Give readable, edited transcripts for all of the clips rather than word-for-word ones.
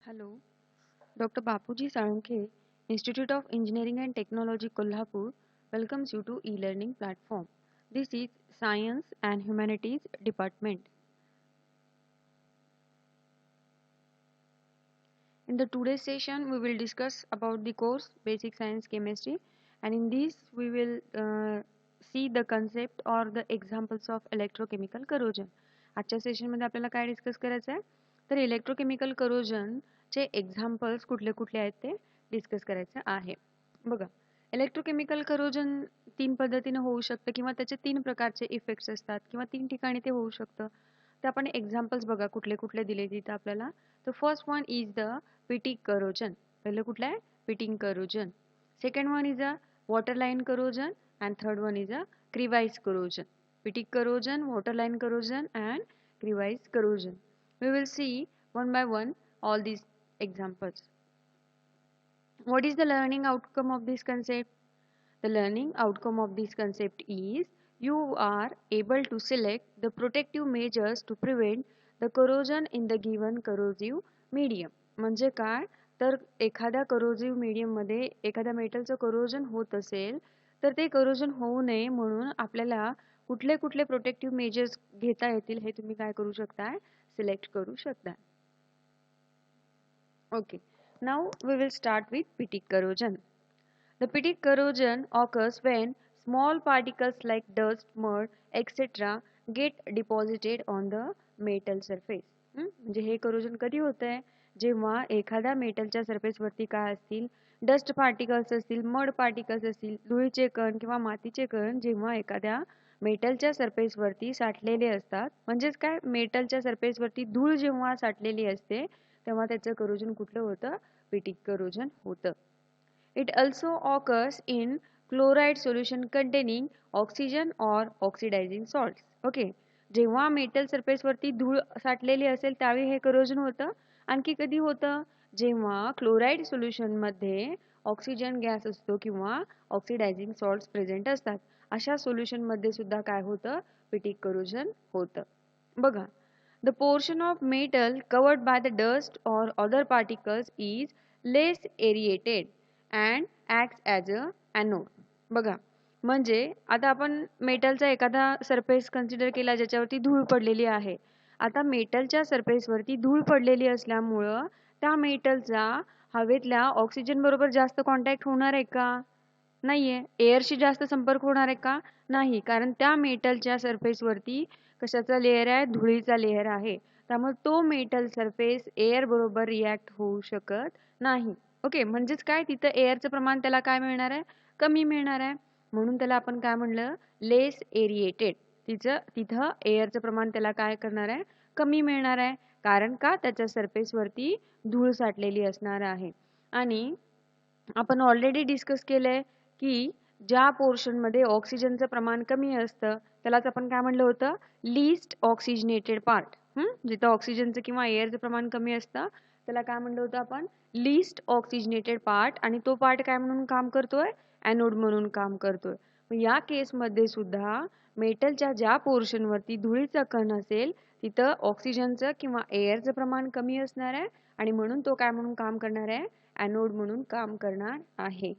Hello, Dr. Bapuji Salunkhe, Institute of Engineering and Technology, Kolhapur, welcomes you to e-learning platform. This is Science and Humanities Department. In the today's session, we will discuss about the course Basic Science Chemistry, and in this we will see the concept or the examples of electrochemical corrosion. आजच्या सेशनमध्ये आपल्याला काय discuss करायचं आहे तर electrochemical करोजनचे examples कुठले कुठले आहेत ते डिस्कस करायचं आहे. बघा, इलेक्ट्रोकेमिकल करोजन तीन पद्धतीने होऊ शकतं किंवा त्याचे तीन प्रकारचे इफेक्ट्स असतात किंवा तीन ठिकाणी ते होऊ शकतं. तर आपण एक्झाम्पल्स बघा कुठले कुठले दिले तिथं आपल्याला. तर first one is the pitting corrosion. पहिलं कुठलं आहे? Pitting corrosion. Second one is a waterline corrosion and third one is a crevice corrosion. Pitic corrosion, waterline corrosion and crevice corrosion. We will see one by one all these examples. What is the learning outcome of this concept? The learning outcome of this concept is you are able to select the protective measures to prevent the corrosion in the given corrosive medium. म्हणजे काय तर एखाद्या करोजिव्ह medium मध्ये एखाद्या मेटलचं corrosion होत असेल तर ते करोजन होऊ नये म्हणून आपल्याला कुठले कुठले प्रोटेक्टिव्ह मेजर्स घेता येतील हे तुम्ही काय करू शकता सिलेक्ट करू शकता. Okay, now we will start with pitic corrosion. The pitic corrosion occurs when small particles like dust, mud, etc. get deposited on the metal surface. म्हणजे हे corrosion कधी होतंय जेव्हा एखाद्या मेटलच्या सरफेस वरती काय असतील डस्ट पार्टिकल्स असतील मड पार्टिकल्स असतील धुळीचे कण किंवा मातीचे कण जेव्हा एखाद्या मेटलच्या सरफेस वरती साठलेले असतात म्हणजेच काय मेटलच्या सरफेस वरती धूळ जेव्हा साठलेली असते तेव्हा त्याचं करोजन कुठलं होतं पिटिक करोजन होतं. It also occurs in chloride solution containing oxygen or oxidizing salts. Okay, जेव्हा मेटल सरफेस वरती धूळ साठलेली असेल त्यावेळी हे करोजन होतं. आणखी कधी होतं जेव्हा क्लोराईड सोल्युशन मध्ये ऑक्सिजन गॅस असतो किंवा ऑक्सिडायझिंग सॉल्ट्स प्रेझेंट असतात अशा सोल्युशन मध्ये सुद्धा काय होतं पिटिक करोजन होतं. बघा, the portion of metal covered by the dust or other particles is less aerated and acts as a anode. बघा, म्हणजे आता आपण मेटलचा एखादा सरफेस कन्सिडर केला ज्याच्यावरती धूळ पडलेली आहे. आता मेटलच्या सरफेस वरती धूळ पडलेली असल्यामुळं त्या मेटलचा हवेतल्या ऑक्सिजन बरोबर जास्त कॉन्टॅक्ट होणार आहे का? नाहीये. एअरशी जास्त संपर्क होणार आहे का? नाही, कारण त्या मेटलच्या सरफेस वरती कशाचा लेयर आहे धुळीचा लेयर आहे. त्यामुळे तो मेटल सरफेस एअर बरोबर रिॲक्ट होऊ शकत नाही. ओके, म्हणजेच काय तिथं एअरचं प्रमाण त्याला काय मिळणार आहे कमी मिळणार आहे म्हणून त्याला आपण काय म्हणलं लेस एरिएटेड. तिथं एअरचं प्रमाण त्याला काय करणार आहे कमी मिळणार आहे कारण का त्याच्या सरफेस वरती धूळ साठलेली असणार आहे. आणि आपण ऑलरेडी डिस्कस केलंय की ज्या पोर्शन मध्ये ऑक्सिजनचं प्रमाण कमी असतं त्यालाच आपण काय म्हणलं होतं लीस्ट ऑक्सिजनेटेड पार्ट. जिथं ऑक्सिजनचं किंवा एअरचं प्रमाण कमी असतं त्याला काय म्हणलं होतं आपण लीस्ट ऑक्सिजनेटेड पार्ट आणि तो पार्ट काय म्हणून काम करतोय ॲनोड म्हणून काम करतोय. या केसमध्ये सुद्धा मेटलच्या ज्या पोर्शन वरती धुळीचा कण असेल तिथं ऑक्सिजनचं किंवा एअरचं प्रमाण कमी असणार आहे आणि म्हणून तो काय म्हणून काम करणार आहे ॲनोड म्हणून काम करणार आहे.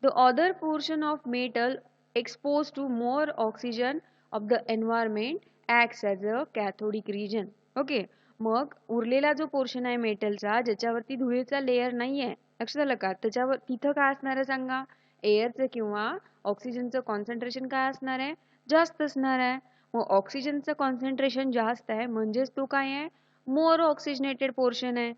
The other portion of metal exposed to more oxygen of the environment acts as a cathodic region. Okay, मग उरलेला जो पोर्शन आहे मेटलचा ज्याच्यावरती धुळीचा लेयर नाहीये लक्षात आलं का त्याच्यावर तिथं काय असणार आहे सांगा एअरचं किंवा ऑक्सिजनचं कॉन्सन्ट्रेशन काय असणार आहे जास्त असणार आहे. मग ऑक्सिजनचं कॉन्सन्ट्रेशन जास्त आहे म्हणजेच तो काय आहे मोर ऑक्सिजनेटेड पोर्शन आहे.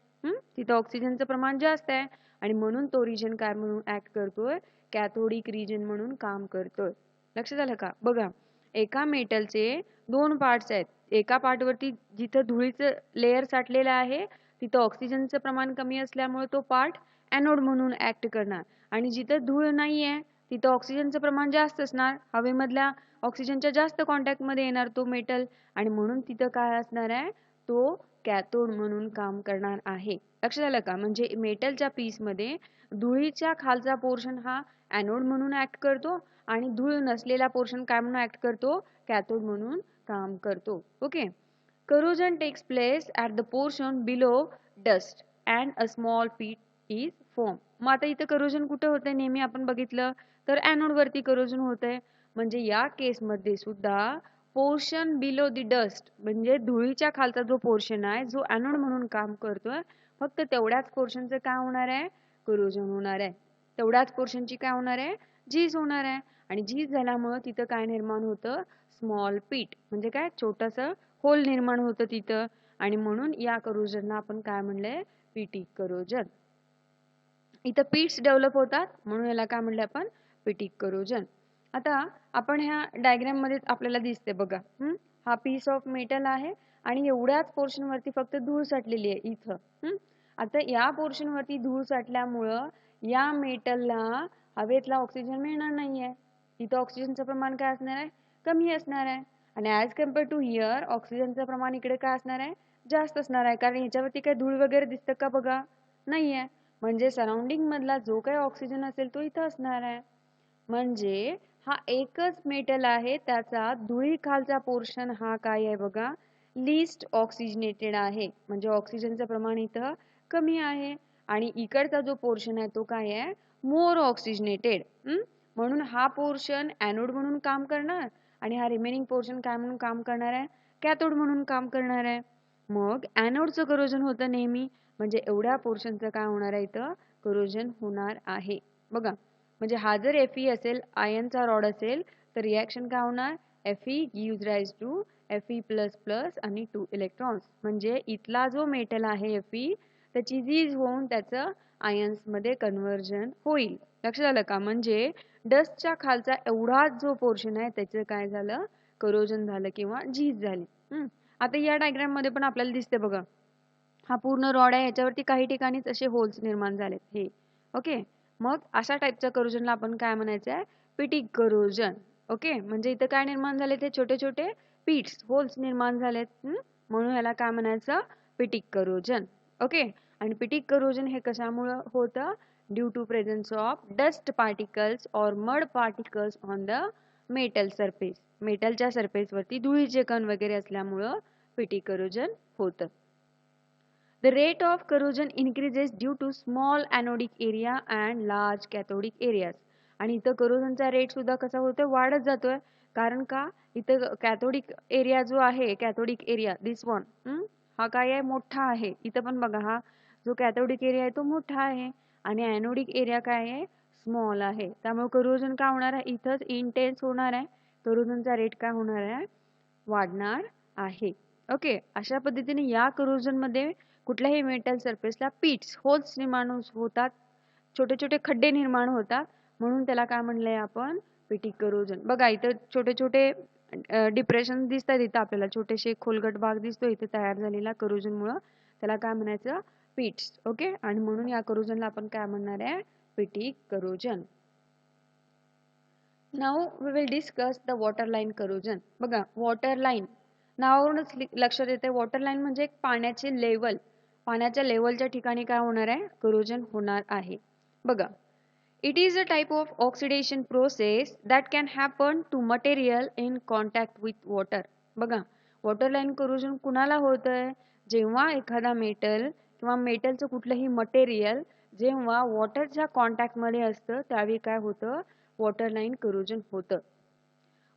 तिथं ऑक्सिजनचं प्रमाण जास्त आहे आणि म्हणून तो रिजन काय म्हणून ऍक्ट करतोय कॅथोडिक रिजन म्हणून काम करतोय. लक्षात आलं का? बघा, एका मेटलचे दोन पार्ट्स आहेत. एका पार्ट वरती जिथं धुळीचं लेयर साठलेलं आहे तिथं ऑक्सिजनचं प्रमाण कमी असल्यामुळे तो पार्ट ॲनोड म्हणून ऍक्ट करणार आणि जिथं धूळ नाहीये तिथं ऑक्सिजनचं प्रमाण जास्त असणार हवेमधल्या ऑक्सिजनच्या जास्त कॉन्टॅक्ट मध्ये येणार तो मेटल आणि म्हणून तिथं काय असणार आहे तो कॅथोड म्हणून काम करणार आहे. लक्षात आलं का? म्हणजे मेटलच्या पीस मध्ये धुळीच्या खालचा पोर्शन हा ॲनोड म्हणून ऍक्ट करतो आणि धूळ नसलेला पोर्शन काय म्हणून ऍक्ट करतो कॅथोड म्हणून काम करतो. Okay, corrosion takes place at the portion below dust. And a small पीट इज फॉर्म. मग आता इथं करोजन कुठे होतंय नेहमी आपण बघितलं तर ॲनोड वरती करोजन होतंय. म्हणजे या केसमध्ये सुद्धा पोर्शन बिलो द डस्ट म्हणजे धुळीच्या खालचा जो पोर्शन आहे जो ॲनोड म्हणून काम करतोय फक्त तेवढ्याच पोर्शनचं काय होणार आहे करोजन होणार आहे. तेवढ्याच पोर्शनची काय होणार आहे झीज होणार आहे. आणि झीज झाल्यामुळं तिथं काय निर्माण होतं स्मॉल पीट म्हणजे काय छोटंसं होल निर्माण होतं तिथं. आणि म्हणून या करोजनला आपण काय म्हणलंय पिटिक करोजन. इथं पीट्स डेव्हलप होतात म्हणून याला काय म्हणलं आपण पिटिक करोजन. आता आपण ह्या डायग्राम मध्ये आपल्याला दिसते बघा हा पीस ऑफ मेटल आहे आणि एवढ्याच पोर्शन वरती फक्त धूळ साठलेली आहे इथं. आता या पोर्शन वरती धूळ साठल्यामुळं या मेटलला हवेतला ऑक्सिजन मिळणार नाहीये. इथं ऑक्सिजनचं प्रमाण काय असणार आहे कमी असणार आहे. आणि ॲज कम्पेअर टू हिअर ऑक्सिजनचं प्रमाण इकडे काय असणार आहे जास्त असणार आहे. कारण ह्याच्यावरती काही धूळ वगैरे दिसतं का बघा नाहीये. म्हणजे सराउंडिंग मधला जो काही ऑक्सिजन असेल तो इथं असणार आहे. म्हणजे हा एकच मेटल आहे त्याचा धुळी खालचा पोर्शन हा काय आहे बघा लिस्ट ऑक्सिजनेटेड आहे. म्हणजे ऑक्सिजनचं प्रमाण इथं कमी आहे. आणि इकडचा जो पोर्शन आहे तो काय आहे मोर ऑक्सिजनेटेड. म्हणून हा पोर्शन ॲनोड म्हणून काम करणार आणि हा रिमेनिंग पोर्शन काय म्हणून काम करणार आहे कॅथोड म्हणून काम करणार आहे. मग ॲनोडचं करोजन होतं नेहमी म्हणजे एवढ्या पोर्शनचं काय होणार आहे इथं करोजन होणार आहे. बघा म्हणजे हा जर Fe असेल आयनचा रॉड असेल तर रिॲक्शन काय होणार Fe gives rise to Fe++ आणि 2 इलेक्ट्रॉन्स. म्हणजे इथला जो मेटल आहे Fe त्याची झीज होऊन त्याचं आयन्स मध्ये कन्व्हर्जन होईल. लक्षात आलं का. म्हणजे डस्टच्या खालचा एवढाच जो पोर्शन आहे त्याचं काय झालं करोजन झालं किंवा झीज झाली. आता या डायग्राम मध्ये पण आपल्याला दिसते बघा हा पूर्ण रॉड आहे याच्यावरती काही ठिकाणीच असे होल्स निर्माण झालेत हे. ओके मग अशा टाईपच्या करोजनला आपण काय म्हणायचं आहे पिटिक करोजन. ओके म्हणजे इथं काय निर्माण झाले ते छोटे छोटे पीट्स होल्स निर्माण झालेत म्हणून ह्याला काय म्हणायचं पिटिक करोजन. ओके आणि पिटिक करोजन हे कशामुळे होतं due to presence of dust particles और mud particles on the metal surface. मेटलच्या सरफेस वरती धुळीचे कण वगैरे असल्यामुळं पिटिक करोजन होतं. The rate of corrosion increases due to small anodic area and large cathodic areas. आणि इथं करोजनचा रेट सुद्धा कसा होतोय वाढत जातोय. कारण का इथं कॅथोडिक एरिया जो आहे कॅथोडिक एरिया दिस वन हा काय आहे मोठा आहे. इथं पण बघा हा जो कॅथोडिक एरिया आहे तो मोठा आहे आणि ॲनोडिक एरिया काय आहे स्मॉल आहे. त्यामुळे करोजन काय होणार आहे इथंच इंटेन्स होणार आहे. करोजनचा रेट काय होणार आहे वाढणार आहे. ओके अशा पद्धतीने या करोजन मध्ये कुठल्याही मेटल सरफेसला पीट्स होल्स निर्माण होतात छोटे छोटे खड्डे निर्माण होतात म्हणून त्याला काय म्हणलंय आपण पिटिक करोजन. बघा इथं छोटे छोटे डिप्रेशन दिसतात इथं आपल्याला छोटेसे खोलगट भाग दिसतो इथे तयार झालेला करोजन मुळे त्याला काय म्हणायचं पीट्स. ओके आणि म्हणून या करोजनला आपण काय म्हणणार आहे pitting corrosion. Now we will discuss the water line corrosion. बघा वॉटर लाईन नावावरूनच लक्षात येते वॉटर लाईन म्हणजे पाण्याचे लेवल पाण्याच्या लेवलच्या ठिकाणी काय होणार आहे करोजन होणार आहे. बघा it is a type of oxidation process that can happen to material in contact with water. बघा वॉटर लाईन करोजन कुणाला होतंय जेव्हा एखादा मेटल किंवा मेटलचं कुठलंही मटेरियल जेव्हा वॉटरच्या कॉन्टॅक्टमध्ये असतं त्यावेळी काय होतं वॉटर लाईन करोजन होतं.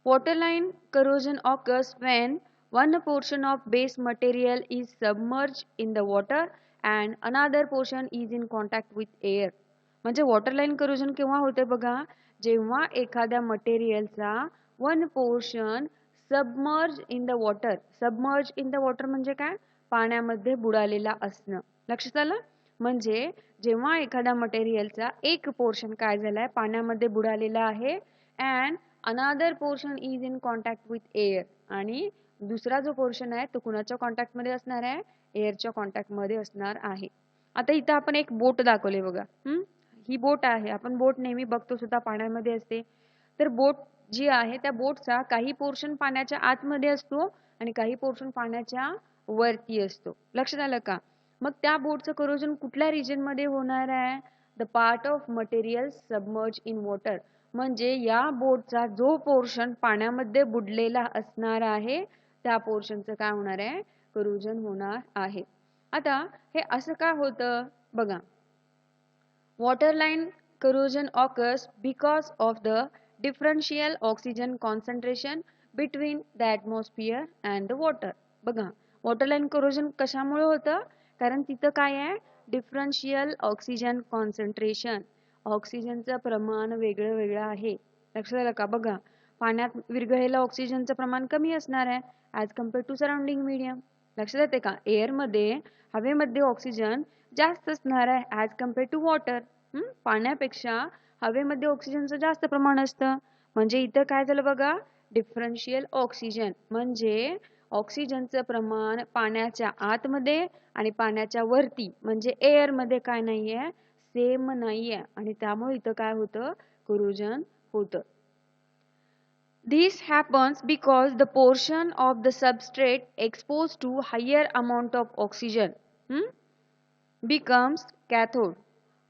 Water line corrosion occurs when one portion of base material is submerged in the water and another portion is in contact with air. म्हणजे वॉटर लाईन करोजन केव्हा होते बघा जेव्हा एखाद्या मटेरियलचा one portion submerge in the water. Submerge in the water म्हणजे काय पाण्यामध्ये बुडालेला असणं. लक्षात आलं. म्हणजे जेव्हा एखाद्या मटेरियलचा एक पोर्शन काय झालाय पाण्यामध्ये बुडालेला आहे अँड अनादर portion is in contact with air आणि दुसरा जो पोर्शन आहे तो कुणाच्या कॉन्टॅक्ट मध्ये असणार आहे एअरच्या कॉन्टॅक्ट मध्ये असणार आहे. आता इथं आपण एक बोट दाखवले बघा ही बोट आहे. आपण बोट नेहमी बघतो सुद्धा पाण्यामध्ये असते. तर बोट जी आहे त्या बोटचा काही पोर्शन पाण्याच्या आतमध्ये असतो आणि काही पोर्शन पाण्याच्या वरती असतो. लक्षात आलं का. मग त्या बोटचं करोजन कुठल्या रिजन मध्ये होणार आहे the part of material submerge in water. म्हणजे या बोटचा जो पोर्शन पाण्यामध्ये बुडलेला असणार आहे त्या पोर्शनचं काय होणार आहे करोजन होणार आहे. आता हे असं का होतं बघा. Waterline corrosion occurs because of the differential oxygen concentration between the atmosphere and the water. बघा, वॉटरलाईन करोजन कशामुळे होतं? कारण तिथं काय आहे, डिफरन्शियल ऑक्सिजन कॉन्सन्ट्रेशन, ऑक्सिजनचं प्रमाण वेगळं वेगळं आहे. लक्षात आलं का? बघा, पाण्यात विरघळलेलं ऑक्सिजनचं प्रमाण कमी असणार आहे as compare to surrounding medium. लक्षात येते का? एअरमध्ये, हवेमध्ये ऑक्सिजन जास्त असणार आहे ॲज कम्पेअर टू वॉटर. पाण्यापेक्षा हवेमध्ये ऑक्सिजनचं जास्त प्रमाण असतं. म्हणजे इथं काय झालं बघा, डिफरन्शियल ऑक्सिजन म्हणजे ऑक्सिजनचं प्रमाण पाण्याच्या आतमध्ये आणि पाण्याच्या वरती म्हणजे एअरमध्ये काय नाहीये, सेम नाहीये, आणि त्यामुळे इथं काय होतं, कोरोजन होतं. This happens because the portion of the substrate exposed to higher amount of oxygen becomes cathode,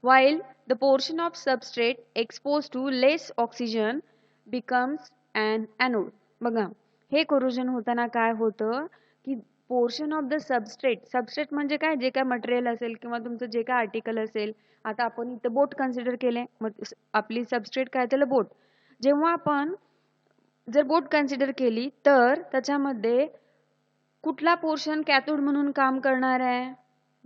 while the portion of substrate exposed to less oxygen becomes an anode. बघा, हे कोरोजन होताना काय होतं की portion of the substrate, substrate म्हणजे काय, जे काय मटेरियल असेल किंवा तुमचं जे काय आर्टिकल असेल. आता आपण इथं बोट कन्सिडर केले, मग आपली सबस्ट्रेट काय त्याला बोट. जेव्हा आपण जर बोट कन्सिडर केली तर त्याच्यामध्ये कुठला पोर्शन कॅथोड म्हणून काम करणार आहे,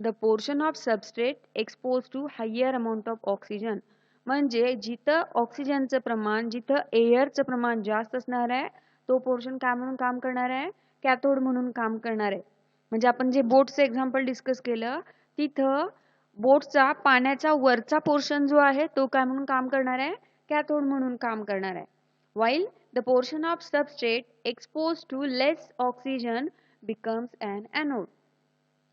the portion of substrate expose to higher amount of oxygen. म्हणजे जिथं ऑक्सिजनचं प्रमाण, जिथं एअरचं प्रमाण जास्त असणार आहे तो पोर्शन काय म्हणून काम करणार आहे, कॅथोड म्हणून काम करणार आहे. म्हणजे आपण जे बोटचं एक्झाम्पल डिस्कस केलं तिथं बोटचा पाण्याचा वरचा पोर्शन जो आहे तो काय म्हणून काम करणार आहे, कॅथोड म्हणून काम करणार आहे. while the portion of substrate exposed to less oxygen becomes an anode.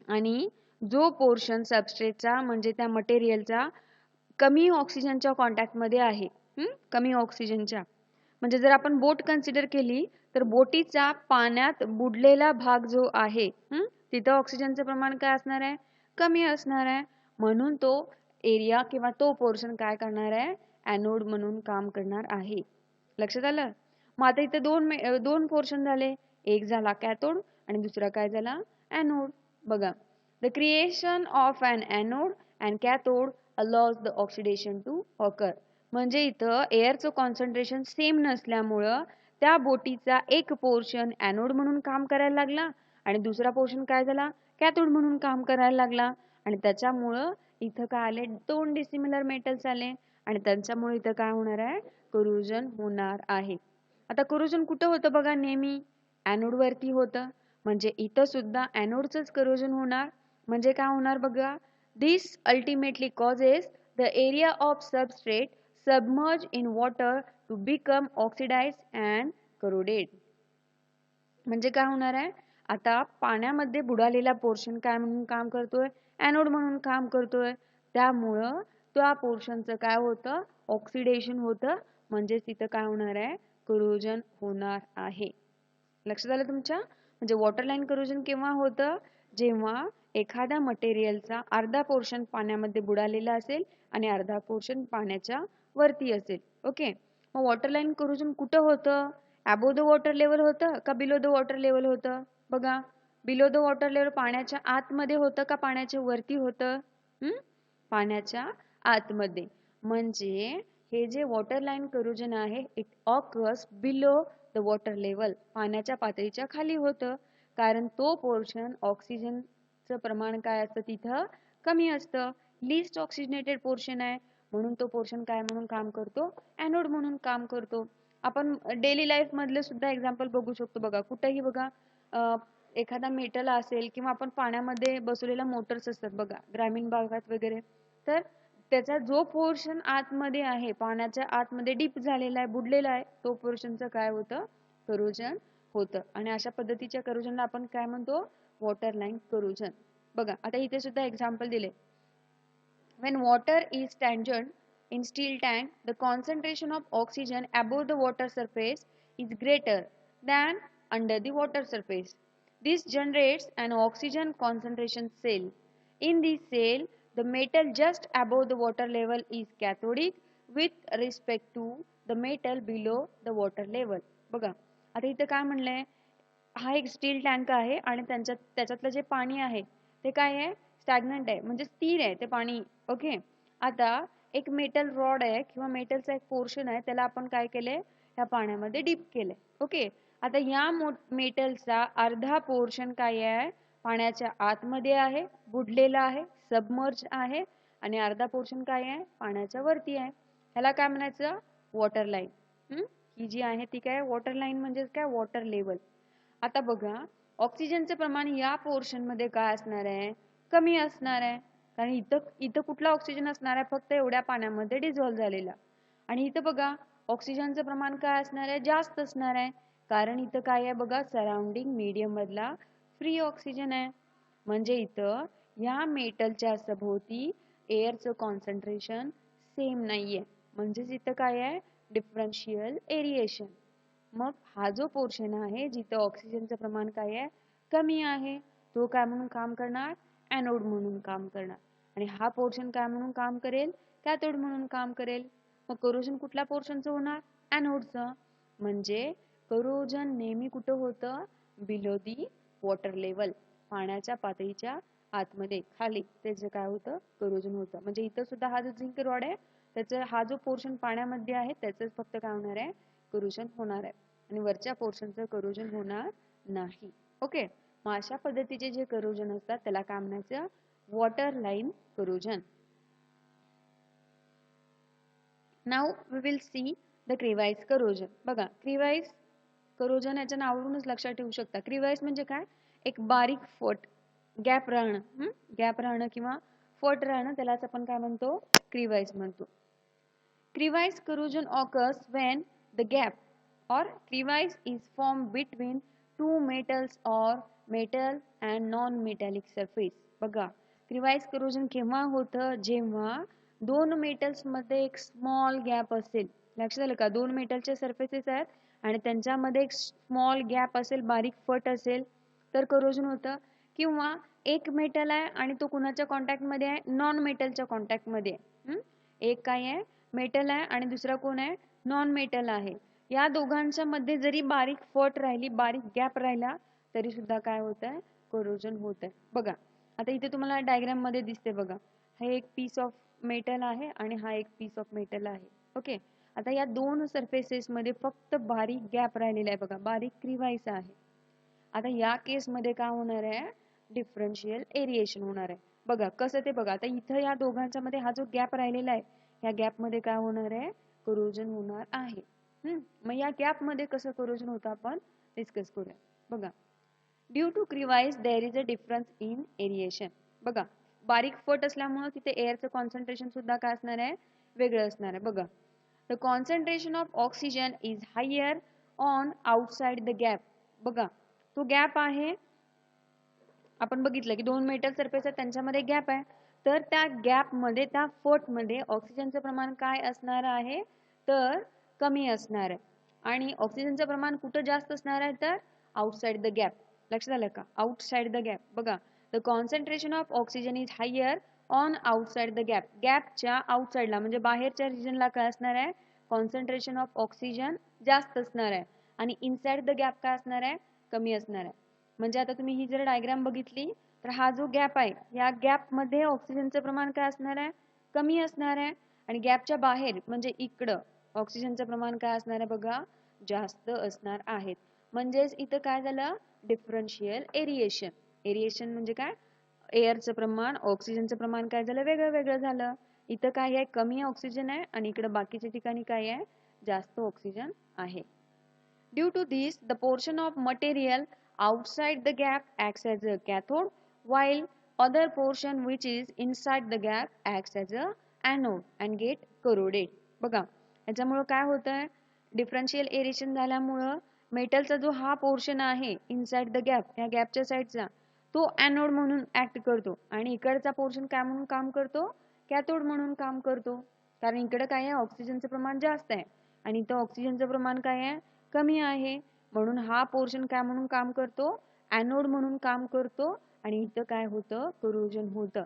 आणि जो पोर्शन सबस्ट्रेटचा म्हणजे त्या मटेरियलचा कमी ऑक्सिजनच्या कॉन्टॅक्टमध्ये आहे, कमी ऑक्सिजनच्या, म्हणजे जर आपण बोट कन्सिडर केली तर बोटीचा पाण्यात बुडलेला भाग जो आहे तिथं ऑक्सिजनचं प्रमाण काय असणार आहे, कमी असणार आहे. म्हणून तो एरिया किंवा तो पोर्शन काय करणार आहे, ॲनोड म्हणून काम करणार आहे. लक्षात आलं? मग आता इथे दोन पोर्शन झाले, एक झाला कॅथोड आणि दुसरा काय झाला, ॲनोड. बघा, the creation of an anode and cathode allows the oxidation to occur. म्हणजे इथं एअरचं कॉन्सन्ट्रेशन सेम नसल्यामुळं त्या बोटीचा एक पोर्शन ॲनोड म्हणून काम करायला लागला आणि दुसरा पोर्शन काय झाला, कॅथोड म्हणून काम करायला लागला. आणि त्याच्यामुळं इथं काय आले, दोन डिसिमिलर मेटल्स आले आणि त्यांच्यामुळे इथं काय होणार आहे, कोरोजन होणार आहे. आता कोरोजन कुठं होतं बघा, नेहमी ॲनोड वरती होतं. म्हणजे इथं सुद्धा ॲनोडचंच कोरोजन होणार. म्हणजे काय होणार बघा, this ultimately causes the area of substrate submerge in water to become oxidised and corroded. म्हणजे काय होणार आहे, आता पाण्यामध्ये बुडालेला पोर्शन काय म्हणून काम करतोय, ॲनोड म्हणून काम करतोय. त्यामुळं त्या पोर्शनचं काय होतं, ऑक्सिडेशन होतं. म्हणजे तिथं काय होणार आहे, कोरोजन होणार आहे. लक्षात आलं तुमच्या? म्हणजे वॉटरलाईन कोरोजन केव्हा होतं, जेव्हा एखाद्या मटेरियलचा अर्धा पोर्शन पाण्यामध्ये बुडालेला असेल आणि अर्धा पोर्शन पाण्याच्या वरती असेल. ओके, मग वॉटरलाईन कोरोजन कुठं होतं, अबोव द वॉटर लेवल होतं का बिलो द वॉटर लेवल होतं? बघा, बिलो द वॉटर लेवल पाण्याच्या आतमध्ये होतं का पाण्याच्या वरती होतं? पाण्याच्या आतमध्ये. म्हणजे हे जे वॉटर लाईन कोरोजन आहे it occurs below the water level, पाण्याच्या पातळीच्या खाली होतं. कारण तो पोर्शन ऑक्सिजनचं प्रमाण काय असतं तिथं कमी असतं, लिस्ट ऑक्सिजनेटेड पोर्शन आहे. म्हणून तो पोर्शन काय म्हणून काम करतो, ॲनोड म्हणून काम करतो. आपण डेली लाईफ मधले सुद्धा एक्झाम्पल बघू शकतो. बघा, कुठेही बघा, एखादा मेटल असेल किंवा आपण पाण्यामध्ये बसवलेला मोटर्स असतात बघा ग्रामीण भागात वगैरे, तर त्याचा जो पोर्शन आतमध्ये आहे, पाण्याच्या आतमध्ये डीप झालेला आहे, बुडलेला आहे, तो पोर्शनचं काय होतं, कोरोजन होतं. आणि अशा पद्धतीच्या कोरोजनला आपण काय म्हणतो, वॉटर लाईन कोरोजन. बघा, आता इथे सुद्धा एक्झाम्पल दिले. When water is stagnant in steel tank, the concentration of oxygen above the water surface is greater than under the water surface. This generates an oxygen concentration cell. In this cell, the metal just above the water level is cathodic with respect to the metal below the water level. बघा, आता इथं काय म्हणलंय, हा एक steel tank आहे आणि त्याच्यातलं जे पाणी आहे ते काय आहे, स्टॅग्नंट आहे म्हणजे स्थिर आहे ते पाणी. ओके. आता एक मेटल रॉड आहे किंवा मेटलचा एक पोर्शन आहे, त्याला आपण काय केलंय, ह्या पाण्यामध्ये डीप केलंय. ओके. आता या मेटलचा अर्धा पोर्शन काय आहे, पाण्याच्या आतमध्ये आहे, बुडलेला आहे, सबमर्ज आहे, आणि अर्धा पोर्शन काय आहे, पाण्याच्या वरती आहे. ह्याला काय म्हणायचं, वॉटर लाईन. ही जी आहे ती काय, वॉटर लाईन म्हणजे काय, वॉटर लेवल. आता बघा, ऑक्सिजनचं प्रमाण या पोर्शन मध्ये काय असणार आहे, कमी असणार आहे. कारण इथं इथं कुठला ऑक्सिजन असणार आहे, फक्त एवढ्या पाण्यामध्ये डिझॉल्व्ह झालेला. आणि इथं बघा, ऑक्सिजनचं प्रमाण काय असणार आहे, जास्त असणार आहे. कारण इथं काय आहे बघा, सराउंडिंग मीडियम मधला फ्री ऑक्सिजन आहे. म्हणजे इथं या मेटलच्या सभोवती एअरचं कॉन्सन्ट्रेशन सेम नाहीये. म्हणजेच इथं काय आहे, डिफरन्शियल एरिएशन. मग हा जो पोर्शन आहे जिथं ऑक्सिजनचं प्रमाण काय आहे, कमी आहे, तो काय म्हणून काम करणार, ॲनोड म्हणून काम करणार. आणि हा पोर्शन काय म्हणून काम करेल, कॅथोड म्हणून काम करेल. मग करोजन कुठल्या पोर्शनचं होणार, ॲनोडचं. म्हणजे करोजन नेहमी कुठं होतं, बिलो दी वॉटर लेवल, पाण्याच्या पातळीच्या आतमध्ये खाली त्याचं काय होतं, करोजन होतं. म्हणजे इथं सुद्धा हा जो झिंक रॉड आहे, त्याचा हा जो पोर्शन पाण्यामध्ये आहे त्याचं फक्त काय होणार आहे, करोजन होणार आहे. आणि वरच्या पोर्शनचं करोजन होणार नाही. ओके. मग अशा पद्धतीचे जे करोजन असतात त्याला काय म्हणायचं, water line corrosion. Now we will see the crevice corrosion. बघा, क्रिवाइज करोजन याच्या नावावरूनच लक्षात ठेवू शकता. क्रिवाइज म्हणजे काय, एक बारीक फट, गॅप राहणं. गॅप राहणं किंवा फट राहणं, त्यालाच आपण काय म्हणतो, क्रिवाइज म्हणतो. Crevice corrosion occurs when the gap or crevice is formed between two metals or metal and non-metallic surface. बघा, क्रिवाइस करोजन केव्हा होतं, जेव्हा दोन मेटल्स मध्ये एक स्मॉल गॅप असेल. लक्षात आलं का, दोन मेटलचे सरफेसेस आहेत आणि त्यांच्यामध्ये एक स्मॉल गॅप असेल, बारीक फट असेल, तर करोजन होतं. किंवा एक मेटल आहे आणि तो कुणाच्या कॉन्टॅक्ट मध्ये आहे, नॉन मेटलच्या कॉन्टॅक्ट मध्ये आहे. एक काय आहे, मेटल आहे आणि दुसरा कोण आहे, नॉन मेटल आहे. या दोघांच्या मध्ये जरी बारीक फट राहिली, बारीक गॅप राहिला, तरी सुद्धा काय होत आहे, करोजन होत आहे. बघा, आता इथे तुम्हाला डायग्राम मध्ये दिसते बघा, हा एक पीस ऑफ मेटल आहे आणि हा एक पीस ऑफ मेटल आहे. ओके. आता या दोन सरफेसेस मध्ये फक्त बारीक गॅप राहिलेला आहे बघा, बारीक क्रिवाइस आहे. आता या केस मध्ये काय होणार आहे, डिफरन्शियल एरिएशन होणार आहे. बघा कसं ते, बघा आता इथं या दोघांच्या मध्ये हा जो गॅप राहिलेला आहे, या गॅप मध्ये काय होणार आहे, करोजन होणार आहे. मग या गॅप मध्ये कसं करोजन होतं आपण डिस्कस करूया. बघा, due to crevice there is a difference in aeration. बघा, बारीक फट असल्यामुळे तिथे एअरचं कॉन्सन्ट्रेशन सुद्धा काय असणार आहे, वेगळं असणार आहे. बघा, the concentration of oxygen is higher on outside the gap. बघा, तो गॅप आहे, आपण बघितलं की दोन मेटल सरफेस आहेत, त्यांच्यामध्ये गॅप आहे. तर त्या गॅप मध्ये, त्या फट मध्ये ऑक्सिजनचं प्रमाण काय असणार आहे, तर कमी असणार आहे. आणि ऑक्सिजनचं प्रमाण कुठं जास्त असणार आहे, तर आउटसाइड द गॅप. लक्षात आलं का, आउटसाइड द गॅप. बघा, the concentration of oxygen is higher on outside the gap. गॅपच्या आउटसाइडला म्हणजे बाहेरच्या रिजनला काय असणार आहे, कॉन्सन्ट्रेशन ऑफ ऑक्सिजन जास्त असणार आहे. आणि इनसाइड द गॅप काय असणार आहे, कमी असणार आहे. म्हणजे आता तुम्ही ही जर डायग्राम बघितली, तर हा जो गॅप आहे, या गॅप मध्ये ऑक्सिजनचं प्रमाण काय असणार आहे, कमी असणार आहे. आणि गॅपच्या बाहेर म्हणजे इकडं ऑक्सिजनचं प्रमाण काय असणार आहे बघा, जास्त असणार आहेत. म्हणजेच इथं काय झालं, डिफरन्शियल एरिएशन. एरिएशन म्हणजे काय, एअरचं प्रमाण, ऑक्सिजनचं प्रमाण काय झालं, वेगळं वेगळं झालं. इथं काय आहे, कमी ऑक्सिजन आहे आणि इकडं बाकीच्या ठिकाणी काय आहे, जास्त ऑक्सिजन आहे. Due to this the portion of material outside the gap acts as a cathode while other portion which is inside the gap acts as a anode and get corroded. बघा, याच्यामुळे काय होत आहे, डिफरन्शियल एरिएशन झाल्यामुळं मेटलचा जो हा portion आहे इनसाइड द गॅप, या गॅपच्या साईडचा, तो एनोड म्हणून ऍक्ट करतो आणि इकडचा पोर्शन काय म्हणून काम करतो, कॅथोड म्हणून काम करतो. कारण इकडे काय आहे, ऑक्सिजनचं प्रमाण जास्त आहे आणि इथं ऑक्सिजनचं प्रमाण काय आहे, कमी आहे. म्हणून हा पोर्शन काय म्हणून काम करतो, एनोड म्हणून काम करतो आणि इथं काय होतं, करोजन होतं.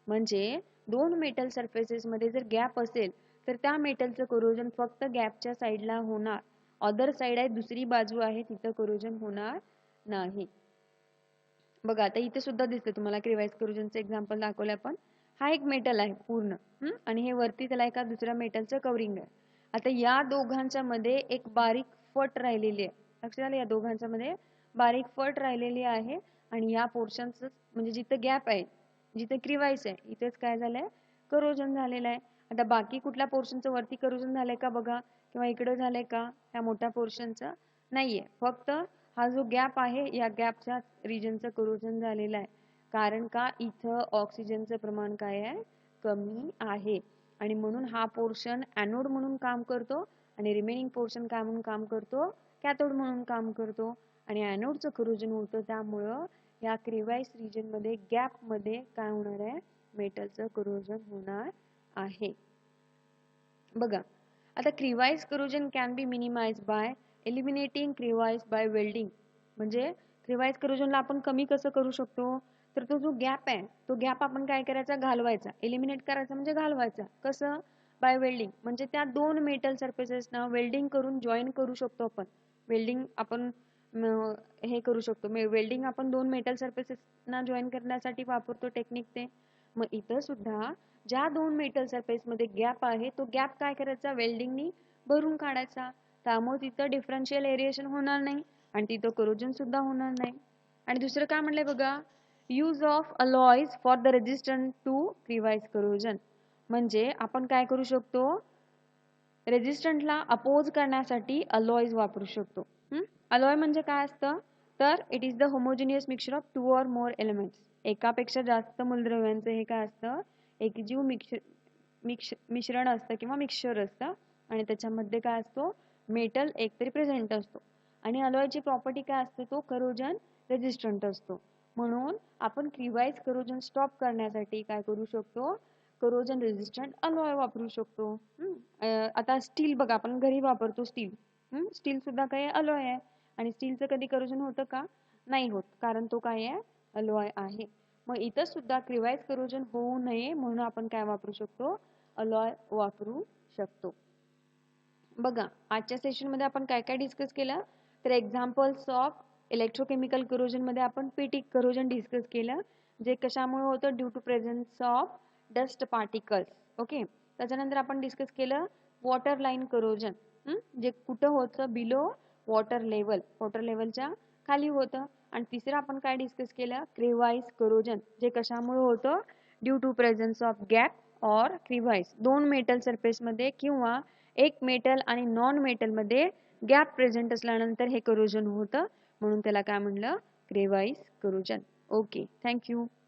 म्हणजे दोन मेटल सरफेसेस मध्ये जर गॅप असेल, तर त्या मेटलचं करोजन फक्त गॅपच्या साईडला होणार. अदर साईड आहे, दुसरी बाजू आहे, तिथं करोजन होणार नाही. बघा आता इथे सुद्धा दिसतं तुम्हाला क्रिवाइस करोजनचं एक्झाम्पल दाखवलं आपण. हा एक मेटल आहे पूर्ण आणि हे वरती त्याला एका दुसऱ्या मेटलचं कवरिंग आहे. आता या दोघांच्या मध्ये एक बारीक फट राहिलेली आहे. लक्षात आलं, या दोघांच्या मध्ये बारीक फट राहिलेली आहे आणि या पोर्शनचं म्हणजे जिथं गॅप आहे, जिथे क्रिवाइस आहे, इथेच काय झालंय, करोजन झालेलं आहे. आता बाकी कुठल्या पोर्शनचं वरती करोजन झालंय का बघा, किंवा इकडं झालंय का ह्या मोठ्या पोर्शनचं? नाहीये. फक्त हा जो गॅप आहे या गॅपच्या रिजनचं करोजन झालेलं आहे. कारण का इथं ऑक्सिजनचं प्रमाण काय आहे, कमी आहे आणि म्हणून हा पोर्शन ॲनोड म्हणून काम करतो आणि रिमेनिंग पोर्शन काय म्हणून काम करतो, कॅथोड म्हणून काम करतो. आणि ॲनोडचं करोजन होतं त्यामुळं या क्रिवाइस रिजन मध्ये गॅप मध्ये काय होणार आहे, मेटलचं करोजन होणार आहे. बघा आता crevice corrosion can be minimised by eliminating crevice by welding. म्हणजे क्रिवाइस करोजनला आपण कमी कसं करू शकतो, तर तो जो गॅप आहे तो गॅप आपण काय करायचा, घालवायचा. एलिमिनेट करायचा म्हणजे घालवायचा. कसं, बाय वेल्डिंग. म्हणजे त्या दोन मेटल सरफेसेसना वेल्डिंग करून जॉईन करू शकतो आपण. वेल्डिंग आपण हे करू शकतो. वेल्डिंग आपण दोन मेटल सरफेसेसना जॉईन करण्यासाठी वापरतो टेक्निक ते. मग इथं सुद्धा ज्या दोन मेटल सरफेस मध्ये गॅप आहे तो गॅप काय करायचा, वेल्डिंगनी भरून काढायचा. त्यामुळे तिथं डिफरन्शियल एरिएशन होणार नाही आणि तिथं करोजन सुद्धा होणार नाही. आणि दुसरं काय म्हणलंय बघा, use of alloys for the resistant to crevice corrosion. म्हणजे आपण काय करू शकतो, रेजिस्टंटला अपोज करण्यासाठी अलॉयज वापरू शकतो. अलॉय म्हणजे काय असतं, तर it is the homogeneous mixture of to or more elements. एकापेक्षा जास्त मूलद्रव्यांचं हे काय असतं, एकजीव मिश्रण असतं किंवा मिक्सचर असतं आणि त्याच्यामध्ये काय असतो, मेटल एकतरी प्रेझेंट असतो. आणि अलॉयची प्रॉपर्टी काय असते, तो करोजन रेजिस्टंट असतो. म्हणून आपण क्रिवाइस करोजन स्टॉप करण्यासाठी काय करू शकतो, करोजन रेजिस्टंट अलॉय वापरू शकतो. आता स्टील बघा, आपण घरी वापरतो स्टील. स्टील सुद्धा काय अलॉय आहे आणि स्टीलचं कधी करोजन होतं का, नाही होत, कारण तो काय आहे, अलॉय आहे. मग इथं सुद्धा क्रिवाइस करोजन होऊ नये म्हणून आपण काय वापरू शकतो, अलॉय वापरू शकतो. बघा आजच्या सेशन मध्ये आपण काय काय डिस्कस केलं, तर एक्झाम्पल्स ऑफ इलेक्ट्रोकेमिकल करोजन मध्ये आपण पीटिक करोजन डिस्कस केलं, जे कशामुळे होतं, due to presence of dust particles. Okay, त्याच्यानंतर आपण डिस्कस केलं वॉटर लाईन करोजन, जे कुठं होतं, बिलो वॉटर लेवल, वॉटर लेवलच्या खाली होतं. आणि तिसरं आपण काय डिस्कस केलं, क्रिवाइस करोजन, जे कशामुळे होतं, due to presence of gap और क्रिवाइस. दोन मेटल सरफेस मध्ये किंवा एक मेटल आणि नॉन मेटल मध्ये गॅप प्रेझेंट असल्यानंतर हे करोजन होतं, म्हणून त्याला काय म्हणलं, क्रिवाइस करोजन. Okay, thank you.